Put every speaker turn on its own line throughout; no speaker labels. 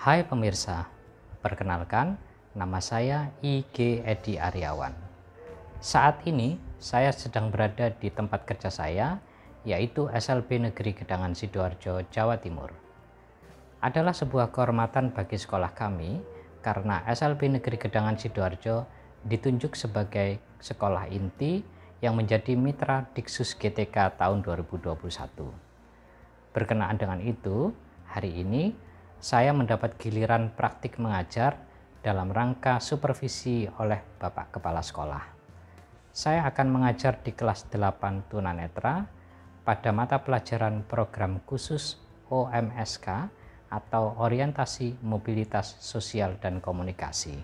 Hai pemirsa, perkenalkan nama saya IG Edi Aryawan. Saat ini saya sedang berada di tempat kerja saya, yaitu SLB Negeri Gedangan Sidoarjo, Jawa Timur. Adalah sebuah kehormatan bagi sekolah kami karena SLB Negeri Gedangan Sidoarjo ditunjuk sebagai sekolah inti yang menjadi mitra Diksus GTK tahun 2021. Berkenaan dengan itu, hari ini saya mendapat giliran praktik mengajar dalam rangka supervisi oleh Bapak Kepala Sekolah. Saya akan mengajar di kelas 8 tunanetra pada mata pelajaran program khusus OMSK atau Orientasi Mobilitas Sosial dan Komunikasi.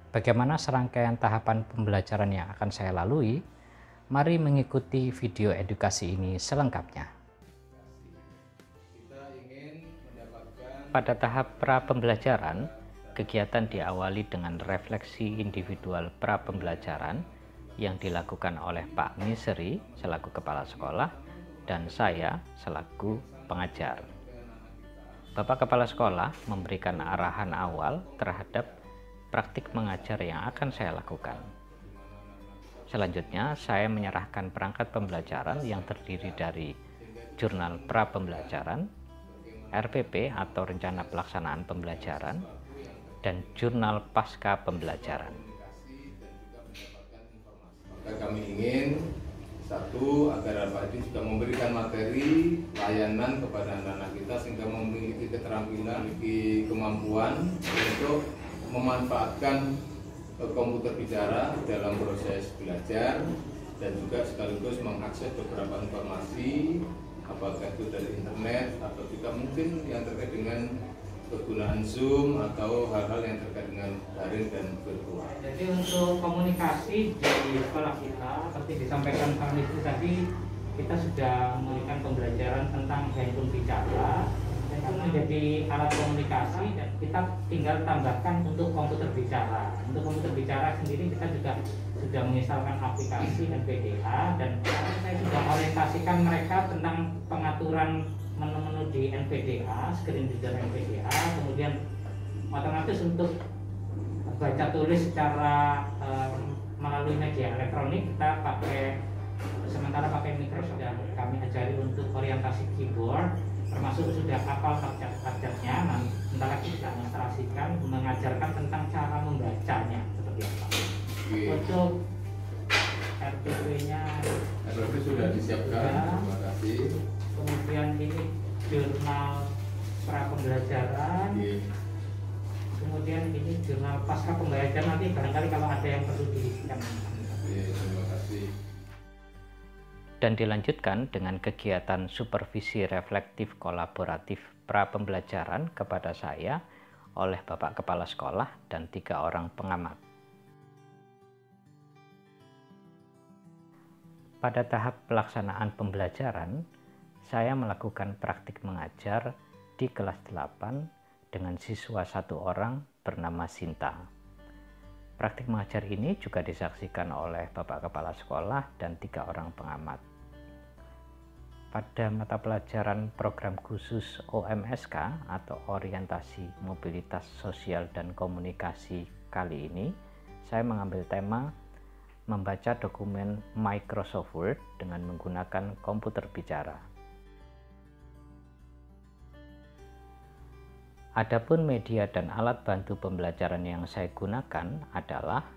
Bagaimana serangkaian tahapan pembelajaran yang akan saya lalui? Mari mengikuti video edukasi ini selengkapnya. Pada tahap pra-pembelajaran, kegiatan diawali dengan refleksi individual pra-pembelajaran yang dilakukan oleh Pak Miseri selaku Kepala Sekolah dan saya selaku pengajar. Bapak Kepala Sekolah memberikan arahan awal terhadap praktik mengajar yang akan saya lakukan. Selanjutnya, saya menyerahkan perangkat pembelajaran yang terdiri dari jurnal pra-pembelajaran, RPP atau Rencana Pelaksanaan Pembelajaran, dan Jurnal Pasca Pembelajaran.
Maka kami ingin satu, agar Pak Edi juga memberikan materi layanan kepada anak-anak kita sehingga memiliki keterampilan, memiliki kemampuan untuk memanfaatkan komputer bicara dalam proses belajar dan juga sekaligus mengakses beberapa informasi, apakah itu dari internet atau juga mungkin yang terkait dengan kegunaan Zoom atau hal-hal yang terkait dengan daring dan virtual.
Jadi untuk komunikasi di sekolah kita, seperti disampaikan Pak Misri tadi, kita sudah memberikan pembelajaran tentang handphone bicara, itu menjadi alat komunikasi dan kita tinggal tambahkan untuk komputer bicara. Untuk komputer bicara sendiri kita juga sudah menginstalkan aplikasi NVDA dan saya sudah orientasikan mereka tentang pengaturan menu-menu di NVDA, screen reader NVDA, kemudian otomatis untuk baca tulis secara melalui media elektronik kita sementara pakai Microsoft dan kami ajari untuk orientasi keyboard, termasuk sudah hafal abjadnya. Nah, sebentar lagi kita demonstrasikan mengajarkan tentang cara membacanya seperti apa. Untuk RPP-nya
sudah disiapkan. Terima kasih.
Kemudian ini jurnal pra pembelajaran. Kemudian ini jurnal pasca pembelajaran, nanti barangkali kalau ada yang perlu diisikan.
Terima kasih.
Dan dilanjutkan dengan kegiatan supervisi reflektif kolaboratif pra-pembelajaran kepada saya oleh Bapak Kepala Sekolah dan 3 orang pengamat. Pada tahap pelaksanaan pembelajaran, saya melakukan praktik mengajar di kelas 8 dengan siswa 1 orang bernama Sinta. Praktik mengajar ini juga disaksikan oleh Bapak Kepala Sekolah dan 3 orang pengamat. Pada mata pelajaran program khusus OMSK atau Orientasi Mobilitas Sosial dan Komunikasi kali ini, saya mengambil tema membaca dokumen Microsoft Word dengan menggunakan komputer bicara. Adapun media dan alat bantu pembelajaran yang saya gunakan adalah: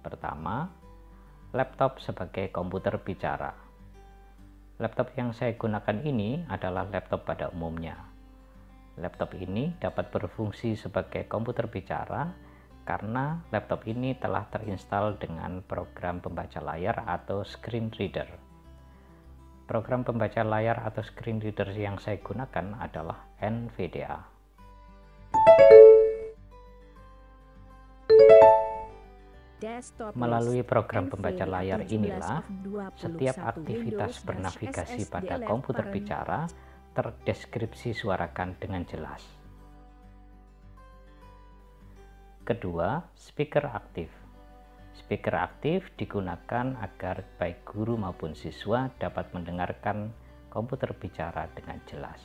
pertama, laptop sebagai komputer bicara. Laptop yang saya gunakan ini adalah laptop pada umumnya. Laptop ini dapat berfungsi sebagai komputer bicara karena laptop ini telah terinstall dengan program pembaca layar atau screen reader. Program pembaca layar atau screen reader yang saya gunakan adalah NVDA. Melalui program pembaca layar inilah, setiap aktivitas bernavigasi pada komputer bicara terdeskripsi suarakan dengan jelas. Kedua, speaker aktif. Speaker aktif digunakan agar baik guru maupun siswa dapat mendengarkan komputer bicara dengan jelas.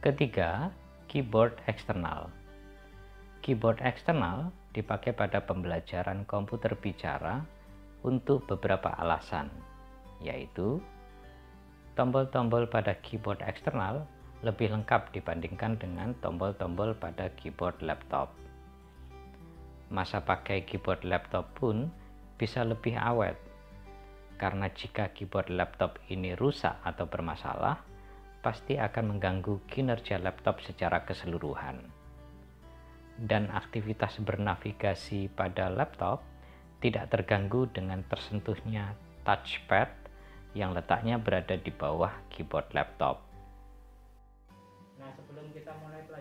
Ketiga, keyboard eksternal. Keyboard eksternal dipakai pada pembelajaran komputer bicara untuk beberapa alasan, yaitu tombol-tombol pada keyboard eksternal lebih lengkap dibandingkan dengan tombol-tombol pada keyboard laptop. Masa pakai keyboard laptop pun bisa lebih awet, karena jika keyboard laptop ini rusak atau bermasalah, pasti akan mengganggu kinerja laptop secara keseluruhan. Dan aktivitas bernavigasi pada laptop tidak terganggu dengan tersentuhnya touchpad yang letaknya berada di bawah keyboard laptop.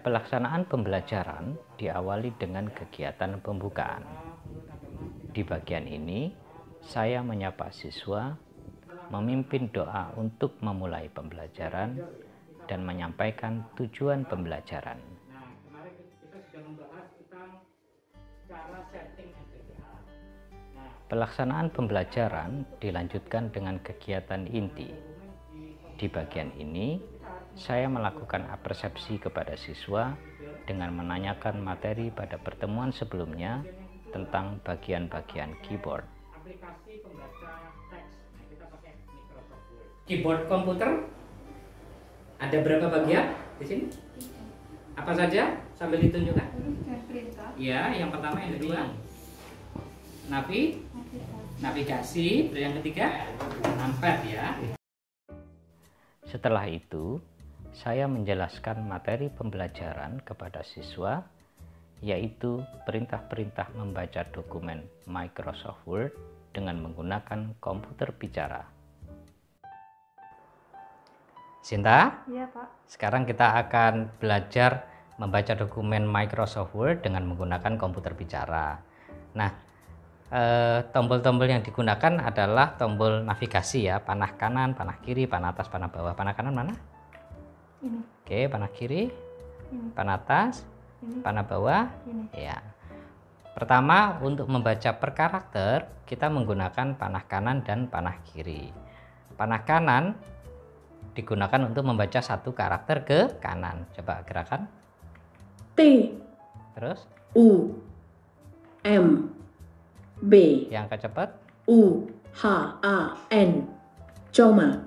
Pelaksanaan pembelajaran diawali dengan kegiatan pembukaan. Di bagian ini, saya menyapa siswa, memimpin doa untuk memulai pembelajaran, dan menyampaikan tujuan pembelajaran. Pelaksanaan pembelajaran dilanjutkan dengan kegiatan inti. Di bagian ini, saya melakukan apresiasi kepada siswa dengan menanyakan materi pada pertemuan sebelumnya tentang bagian-bagian keyboard.
Keyboard komputer ada berapa bagian di sini? Apa saja? Sambil ditunjukkan. Ya, yang pertama, yang kedua. Navigasi, yang ketiga numpad ya.
Setelah itu, saya menjelaskan materi pembelajaran kepada siswa, yaitu perintah-perintah membaca dokumen Microsoft Word dengan menggunakan komputer bicara. Sinta?
Iya, Pak.
Sekarang kita akan belajar membaca dokumen Microsoft Word dengan menggunakan komputer bicara. Nah, tombol-tombol yang digunakan adalah tombol navigasi ya, panah kanan, panah kiri, panah atas, panah bawah. Panah kanan mana?
Ini.
Oke, panah kiri,
Ini.
panah atas,
Ini.
panah bawah.
Ini.
Ya. Pertama, untuk membaca per karakter, kita menggunakan panah kanan dan panah kiri. Panah kanan digunakan untuk membaca satu karakter ke kanan. Coba gerakan.
T
Terus,
U M B
yang kecepet.
U H A N Coma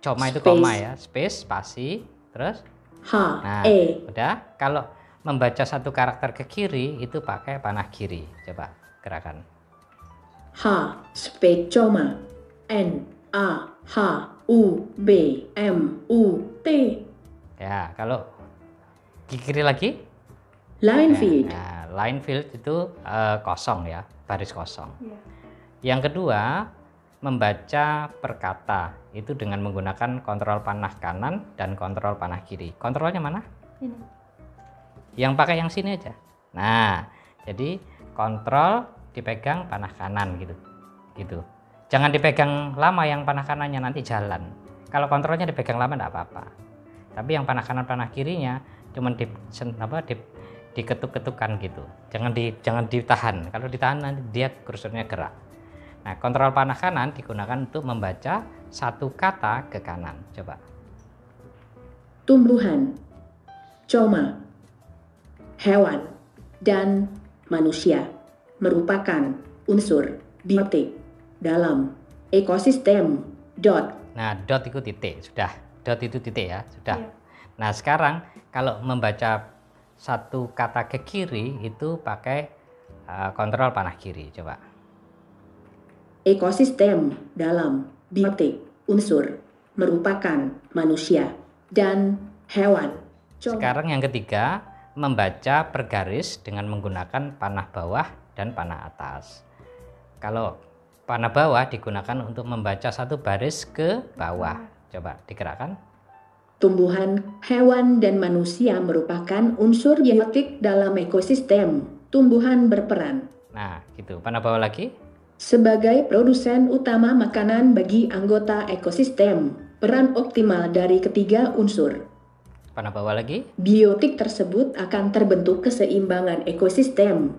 Coma itu
Space.
koma ya, space, spasi. Terus,
H
nah,
E
udah. Kalau membaca satu karakter ke kiri itu pakai panah kiri. Coba gerakan.
H space coma N A H U B M U T
Ya, kalau ke kiri lagi.
line
Ya,
feed
nah, line field itu kosong ya, baris kosong.
Iya.
Yang kedua, membaca per kata itu dengan menggunakan kontrol panah kanan dan kontrol panah kiri. Kontrolnya mana?
Ini.
Yang pakai yang sini aja. Nah, jadi kontrol dipegang panah kanan gitu. Jangan dipegang lama yang panah kanannya, nanti jalan. Kalau kontrolnya dipegang lama enggak apa-apa. Tapi yang panah kanan panah kirinya cuman diketuk-ketukan gitu. Jangan ditahan. Kalau ditahan nanti dia kursornya gerak. Nah, kontrol panah kanan digunakan untuk membaca satu kata ke kanan. Coba.
tumbuhan coma hewan dan manusia merupakan unsur biotik dalam ekosistem.
Nah, dot itu titik. Sudah. Dot itu titik ya. Sudah.
Iya.
Nah, sekarang kalau membaca satu kata ke kiri itu pakai kontrol panah kiri. Coba.
Ekosistem dalam biotik unsur merupakan manusia dan hewan.
Sekarang yang ketiga, membaca per garis dengan menggunakan panah bawah dan panah atas. Kalau panah bawah digunakan untuk membaca satu baris ke bawah. Coba digerakkan.
Tumbuhan, hewan, dan manusia merupakan unsur biotik dalam ekosistem. Tumbuhan berperan
Nah, gitu. Panah bawah lagi.
sebagai produsen utama makanan bagi anggota ekosistem. Peran optimal dari ketiga unsur
Panah bawah lagi.
biotik tersebut akan terbentuk keseimbangan ekosistem.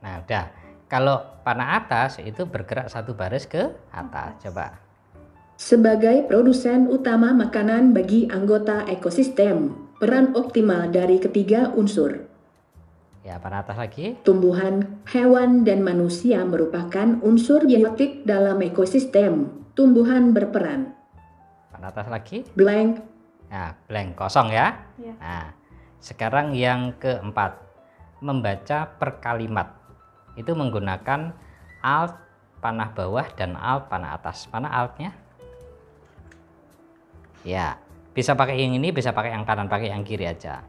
Nah, udah. Kalau panah atas itu bergerak satu baris ke atas. Coba.
Sebagai produsen utama makanan bagi anggota ekosistem, Peran optimal dari ketiga unsur.
Ya, panah atas lagi.
Tumbuhan, hewan, dan manusia merupakan unsur biotik dalam ekosistem. Tumbuhan berperan.
Panah atas lagi.
Blank.
Nah, blank, kosong ya.
Ya.
Nah, sekarang yang keempat, membaca per kalimat. Itu menggunakan alt panah bawah dan alt panah atas. Mana altnya? Ya, bisa pakai yang ini, bisa pakai yang kanan, pakai yang kiri aja.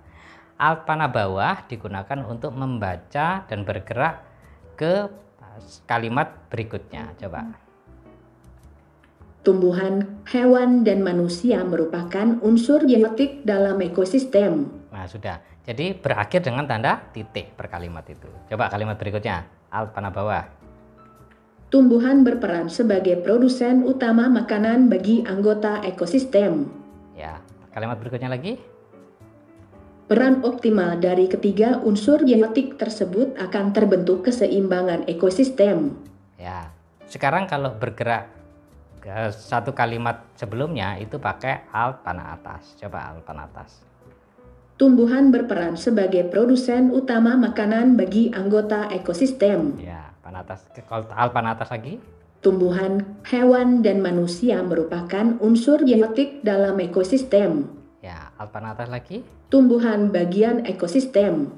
Alt panah bawah digunakan untuk membaca dan bergerak ke kalimat berikutnya. Coba.
Tumbuhan, hewan, dan manusia merupakan unsur biotik dalam ekosistem.
Nah, sudah. Jadi berakhir dengan tanda titik per kalimat itu. Coba kalimat berikutnya. Alt panah bawah.
Tumbuhan berperan sebagai produsen utama makanan bagi anggota ekosistem.
Ya, kalimat berikutnya lagi.
Peran optimal dari ketiga unsur biotik tersebut akan terbentuk keseimbangan ekosistem.
Ya, sekarang kalau bergerak ke satu kalimat sebelumnya itu pakai alt panah atas. Coba alt panah atas.
Tumbuhan berperan sebagai produsen utama makanan bagi anggota ekosistem.
Ya, panah atas. Kalau alt panah atas lagi.
Tumbuhan, hewan, dan manusia merupakan unsur biotik dalam ekosistem.
Ya, alt panah atas lagi.
Tumbuhan bagian ekosistem.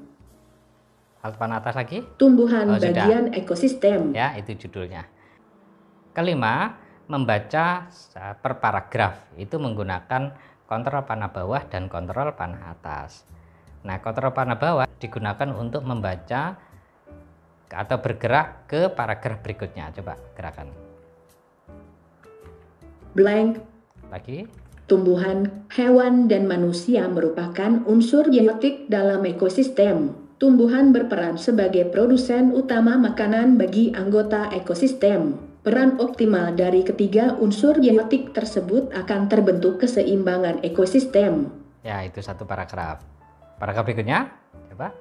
Alt panah atas lagi.
Tumbuhan
Oh, sudah.
bagian ekosistem.
Ya, itu judulnya. Kelima, membaca per paragraf. Itu menggunakan kontrol panah bawah dan kontrol panah atas. Nah, kontrol panah bawah digunakan untuk membaca atau bergerak ke paragraf berikutnya. Coba gerakan.
Blank.
Lagi.
Tumbuhan, hewan, dan manusia merupakan unsur biotik dalam ekosistem. Tumbuhan berperan sebagai produsen utama makanan bagi anggota ekosistem. Peran optimal dari ketiga unsur biotik tersebut akan terbentuk keseimbangan ekosistem.
Ya, itu satu paragraf. Paragraf berikutnya, coba.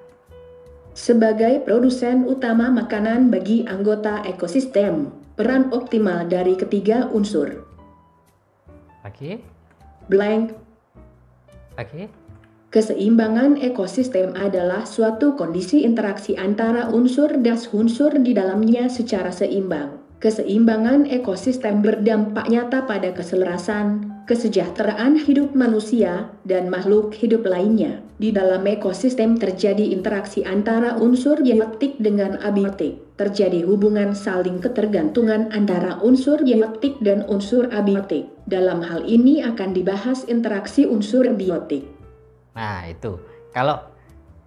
Sebagai produsen utama makanan bagi anggota ekosistem, peran optimal dari ketiga unsur.
Lagi.
Blank.
Lagi.
Keseimbangan ekosistem adalah suatu kondisi interaksi antara unsur dan unsur di dalamnya secara seimbang. Keseimbangan ekosistem berdampak nyata pada keselarasan, kesejahteraan hidup manusia, dan makhluk hidup lainnya. Di dalam ekosistem terjadi interaksi antara unsur biotik dengan abiotik. Terjadi hubungan saling ketergantungan antara unsur biotik dan unsur abiotik. Dalam hal ini akan dibahas interaksi unsur biotik.
Nah, itu. Kalau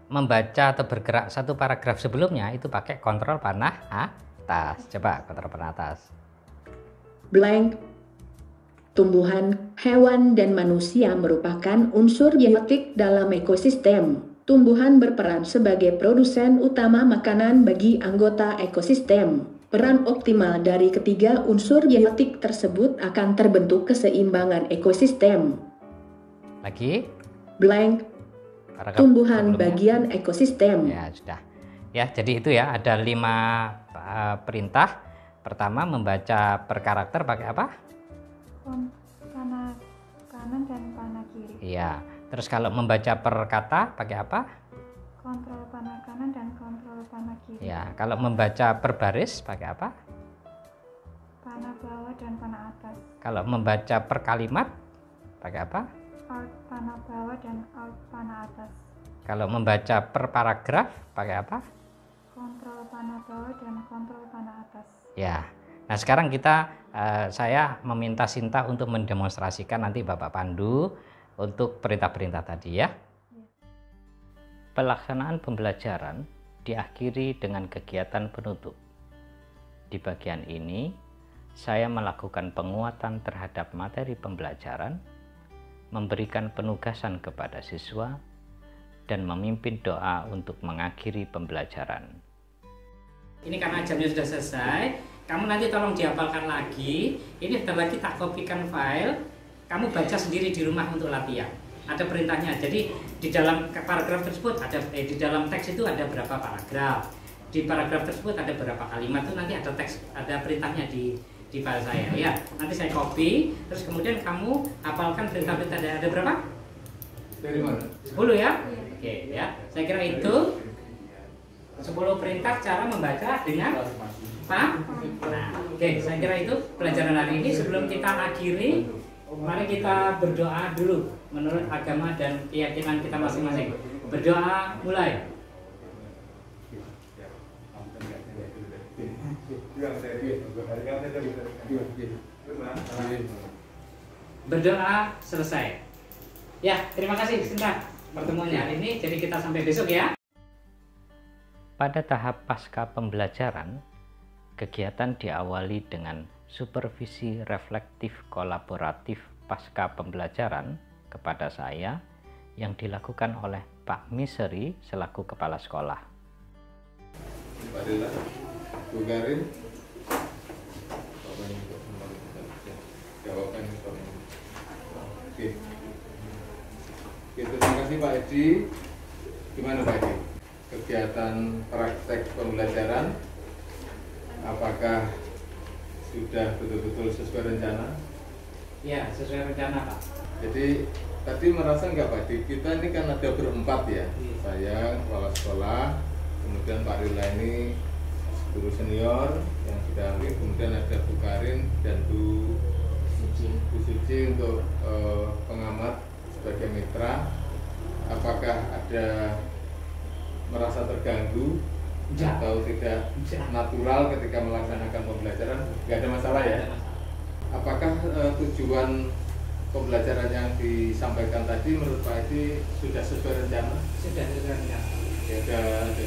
membaca atau bergerak satu paragraf sebelumnya itu pakai kontrol panah atas. Coba kontrol panah atas.
Blank. Tumbuhan, hewan, dan manusia merupakan unsur biotik dalam ekosistem. Tumbuhan berperan sebagai produsen utama makanan bagi anggota ekosistem. Peran optimal dari ketiga unsur biotik tersebut akan terbentuk keseimbangan ekosistem.
Lagi.
Blank.
Paragraf
Tumbuhan
sebelumnya.
bagian ekosistem.
Ya, sudah. Ya, jadi itu ya, ada 5 perintah. Pertama, membaca per karakter pakai apa?
Panah kanan dan panah kiri.
Iya. Terus kalau membaca per kata pakai apa?
Kontrol panah kanan dan kontrol panah kiri.
Ya. Kalau membaca per baris pakai apa?
Panah bawah dan panah atas.
Kalau membaca per kalimat pakai apa?
Alt panah bawah dan alt panah atas.
Kalau membaca per paragraf pakai apa?
Kontrol panah bawah dan kontrol panah atas.
Ya. Nah, sekarang saya meminta Sinta untuk mendemonstrasikan, nanti Bapak pandu untuk perintah-perintah tadi ya. Pelaksanaan pembelajaran diakhiri dengan kegiatan penutup. Di bagian ini, saya melakukan penguatan terhadap materi pembelajaran, memberikan penugasan kepada siswa, dan memimpin doa untuk mengakhiri pembelajaran.
Ini karena jamnya sudah selesai, kamu nanti tolong dihafalkan lagi. Ini bentar lagi tak kopikan file, kamu baca sendiri di rumah untuk latihan. Ada perintahnya. Jadi di dalam paragraf tersebut di dalam teks itu ada berapa paragraf. Di paragraf tersebut ada berapa kalimat, itu nanti ada teks, ada perintahnya di file saya ya. Nanti saya copy, terus kemudian kamu hafalkan perintah-perintah. Ada berapa?
Dari mana?
10 ya? Oke ya. Saya kira itu 10 perintah cara membaca dengan paham? Nah, oke, saya kira itu pelajaran hari ini. Sebelum kita akhiri, mari kita berdoa dulu menurut agama dan keyakinan kita masing-masing. Berdoa mulai. Berdoa selesai. Ya, terima kasih Sinta pertemuannya hari ini. Jadi kita sampai besok ya.
Pada tahap pasca pembelajaran, kegiatan diawali dengan supervisi reflektif kolaboratif pasca pembelajaran kepada saya yang dilakukan oleh Pak Miseri selaku Kepala Sekolah.
Pak Dela, Bu Karin, jawaban oke. Terima kasih Pak Edi. Gimana Pak Edi? Kegiatan praktek pembelajaran apakah sudah betul-betul sesuai rencana?
Ya, sesuai rencana Pak.
Jadi tadi merasa nggak Pak Edi? Kita ini kan ada berempat ya. Saya kepala sekolah, kemudian Pak Rila ini guru senior yang sudah ambil, kemudian ada Bu Karin dan Bu Suci untuk pengamat sebagai mitra. Apakah ada merasa terganggu atau tidak natural ketika melaksanakan pembelajaran? Nggak ada masalah ya? Apakah tujuan pembelajaran yang disampaikan tadi menurut Pak Edi sudah sesuai rencana?
Sudah sesuai rencana.
Ya, ada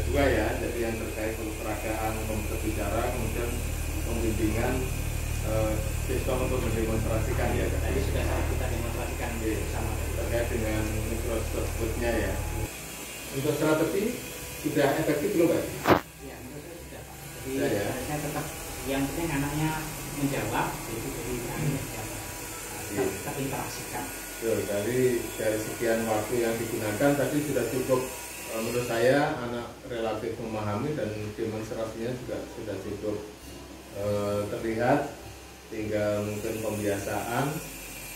dua ya, jadi yang terkait peragaan komputer bicara, kemudian pembimbingan siswa untuk mendemonstrasikan ya.
Tadi sudah kita demonstrasikan bersama
terkait dengan Microsoft-nya ya. Untuk strategi sudah efektif belum Pak?
Ya, menurut saya sudah Pak. Jadi
Sudah, ya?
saya tetap yang penting anaknya menjawab, jadi anaknya tetap interaksikan.
Dari sekian waktu yang digunakan tadi sudah cukup, menurut saya anak relatif memahami dan demonstrasinya juga sudah cukup terlihat. Tinggal mungkin pembiasaan.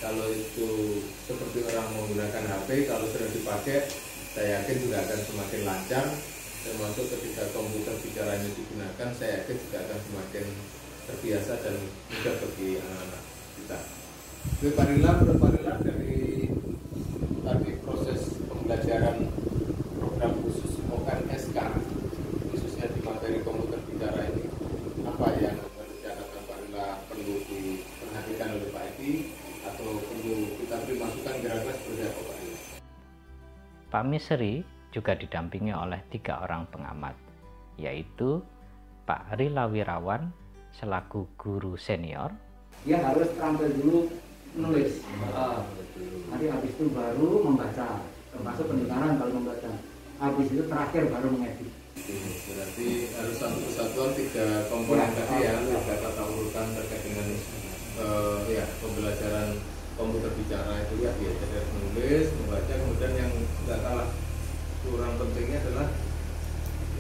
Kalau itu seperti orang menggunakan HP, kalau sudah dipakai, saya yakin juga akan semakin lancar. Termasuk ketika komputer bicara ini digunakan, saya yakin juga akan semakin terbiasa dan mudah bagi anak-anak kita. Oke, Pak Rila, menurut Pak Rila dari tadi proses pembelajaran program khusus ONSK, khususnya di materi komputer bicara ini, apa yang menurut catatan Pak Rila perlu diperhatikan oleh Pak Edi atau perlu kita beri masukan kira-kira seperti apa Pak Rila?
Pak Miseri juga didampingi oleh 3 orang pengamat, yaitu Pak Rila Wirawan selaku guru senior.
Dia harus terampil dulu menulis, nanti habis itu baru membaca, termasuk pendengaran kalau membaca. Habis itu terakhir baru mengedit.
Berarti harus satu kesatuan 3 komponen tadi ya, ada tata urutan terkait dengan ya pembelajaran komputer bicara itu ya, jadi menulis, membaca, kemudian yang nggak kalah kurang pentingnya adalah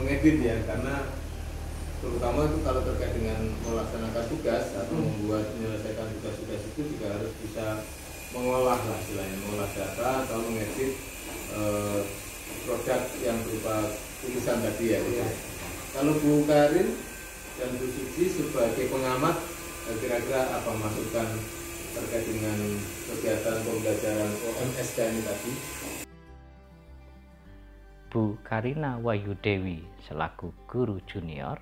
mengedit ya, karena terutama itu kalau terkait dengan melaksanakan tugas atau membuat menyelesaikan tugas-tugas itu juga harus bisa mengolah lah istilahnya, mengolah data atau mengedit produk yang berupa tulisan tadi ya. Kalau Bu Karin dan Bu Suci sebagai pengamat, kira-kira apa masukan terkait dengan kegiatan pembelajaran ONSK ini tadi?
Bu Karina Wayudewi selaku guru junior.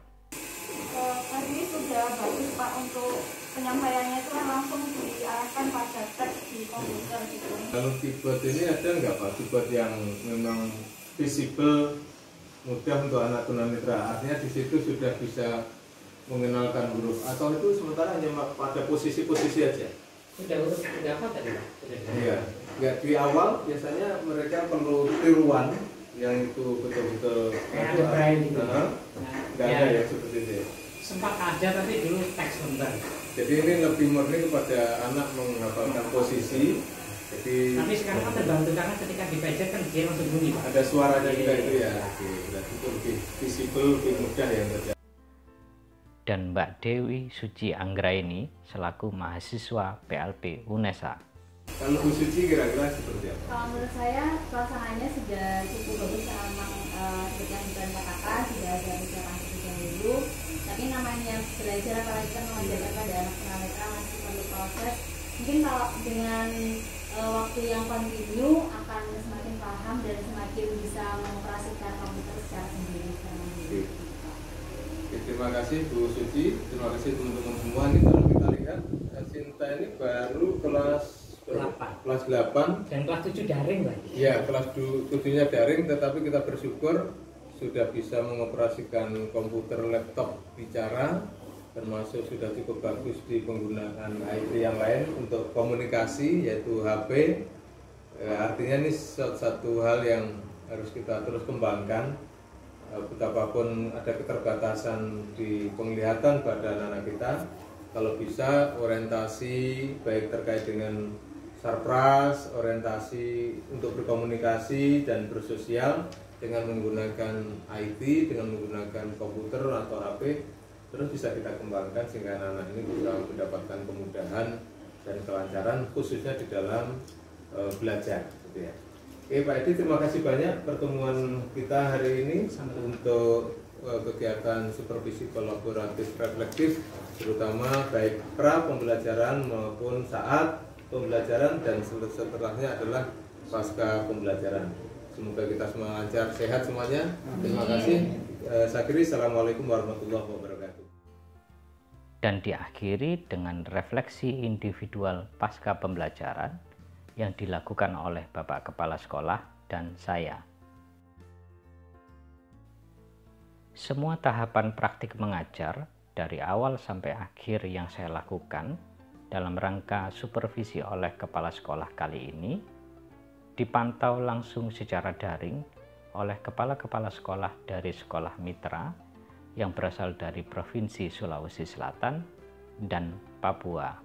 Tadi sudah bagus Pak untuk penyampaiannya itu kan langsung diarahkan pada teks di komputer gitu.
Kalau keyboard ini ada nggak Pak keyboard yang memang visible, mudah untuk anak tunanetra? Artinya di situ sudah bisa mengenalkan huruf atau itu sementara hanya pada posisi-posisi aja?
Sudah apa tadi Pak?
Iya, nggak di awal biasanya mereka perlu tiruan yang itu betul-betul
Kayak ada braille gitu.
Nggak ada ya seperti itu.
Sempat ada tapi dulu teks lembar.
Jadi ini lebih murni kepada anak menghafalkan posisi. Jadi
Tapi sekarang kan terbantu karena ketika dipencet kan dia langsung bunyi Pak.
ada suaranya juga itu ya. Oke, berarti itu lebih visible, lebih mudah yang terjadi.
Dan Mbak Dewi Suci Anggraini selaku mahasiswa PLP UNESA.
Kalau Bu Suci kira-kira seperti apa?
Kalau menurut saya suasananya sudah cukup bagus karena memang seperti yang Ibu katakan sudah ada persiapan terlebih dahulu. Tapi namanya belajar apalagi kan mengajarkan pada anak tunanetra masih perlu proses. Mungkin kalau dengan waktu yang kontinu akan semakin paham dan semakin bisa mengoperasikan komputer secara sendiri.
Oke, terima kasih Bu Suci, terima kasih teman-teman semua. Ini kalau kita lihat Sinta ini baru kelas 8
dan kelas 7 daring lagi.
ya, kelas 7-nya daring, tetapi kita bersyukur sudah bisa mengoperasikan komputer laptop bicara, termasuk sudah cukup bagus di penggunaan IT yang lain untuk komunikasi yaitu HP. Artinya ini satu hal yang harus kita terus kembangkan. Betapapun ada keterbatasan di penglihatan pada anak-anak kita, kalau bisa orientasi baik terkait dengan sarpras, orientasi untuk berkomunikasi dan bersosial dengan menggunakan IT, dengan menggunakan komputer atau HP, terus bisa kita kembangkan sehingga anak-anak ini bisa mendapatkan kemudahan dan kelancaran khususnya di dalam belajar gitu ya. Oke Pak Edi, terima kasih banyak pertemuan kita hari ini untuk kegiatan supervisi kolaboratif reflektif, terutama baik pra pembelajaran maupun saat pembelajaran dan setelahnya adalah pasca pembelajaran. Semoga kita semua lancar, sehat semuanya. Terima kasih. Saya akhiri, Assalamualaikum warahmatullahi wabarakatuh.
Dan diakhiri dengan refleksi individual pasca pembelajaran yang dilakukan oleh Bapak Kepala Sekolah dan saya. Semua tahapan praktik mengajar dari awal sampai akhir yang saya lakukan dalam rangka supervisi oleh Kepala Sekolah kali ini dipantau langsung secara daring oleh kepala-kepala sekolah dari sekolah mitra yang berasal dari Provinsi Sulawesi Selatan dan Papua.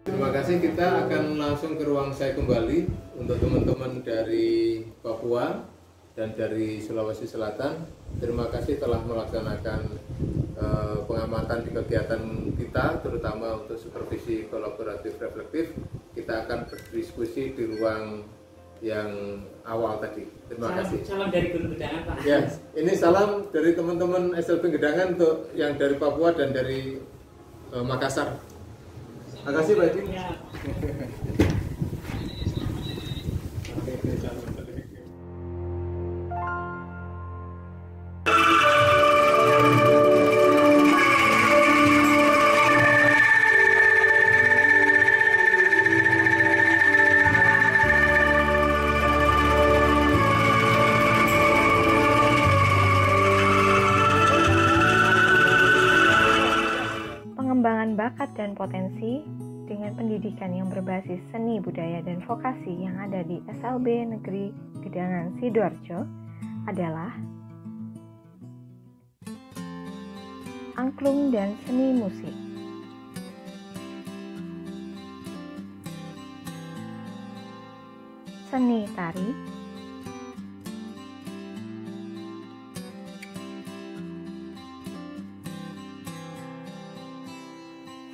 Terima kasih, kita akan langsung ke ruang saya kembali untuk teman-teman dari Papua dan dari Sulawesi Selatan. Terima kasih telah melaksanakan pengamatan di kegiatan kita, terutama untuk supervisi kolaboratif reflektif. Kita akan berdiskusi di ruang yang awal tadi. Terima kasih.
Salam dari Gunung Gedangan, Pak.
Ya, ini salam dari teman-teman SLB Gedangan untuk yang dari Papua dan dari Makassar. Terima kasih Pak Edi.
Ya.
Pengembangan bakat dan potensi dengan pendidikan yang berbasis seni, budaya, dan vokasi yang ada di SLB Negeri Gedangan Sidoarjo adalah angklung dan seni musik. Seni tari,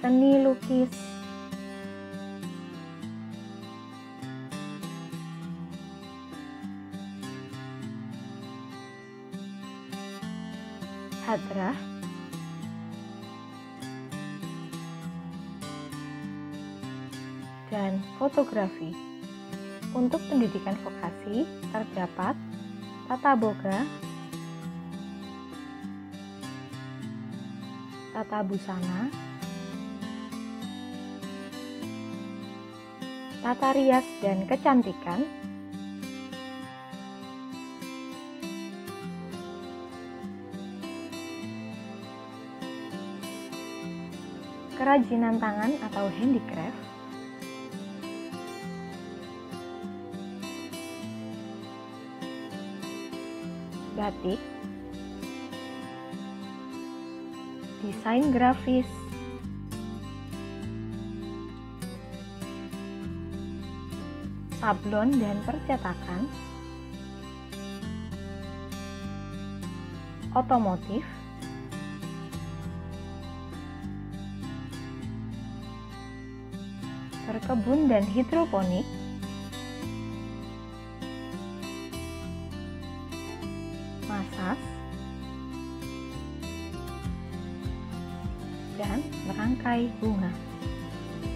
seni lukis, hadrah, dan fotografi. Untuk pendidikan vokasi terdapat tata boga, tata busana, tata rias dan kecantikan, kerajinan tangan atau handicraft, batik, desain grafis, sablon dan percetakan, otomotif, berkebun dan hidroponik, massas, dan merangkai bunga.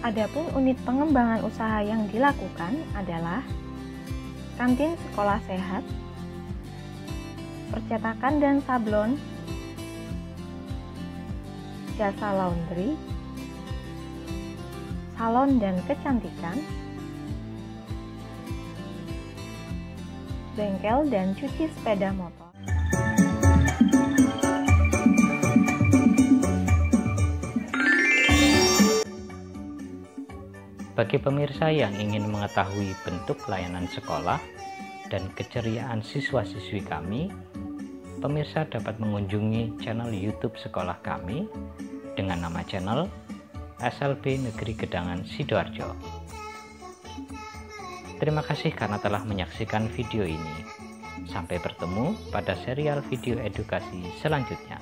Adapun unit pengembangan usaha yang dilakukan adalah kantin sekolah sehat, percetakan dan sablon, jasa laundry, salon dan kecantikan, bengkel dan cuci sepeda motor.
Bagi pemirsa yang ingin mengetahui bentuk layanan sekolah dan keceriaan siswa-siswi kami, pemirsa dapat mengunjungi channel YouTube sekolah kami dengan nama channel SLB Negeri Gedangan Sidoarjo. Terima kasih karena telah menyaksikan video ini. Sampai bertemu pada serial video edukasi selanjutnya.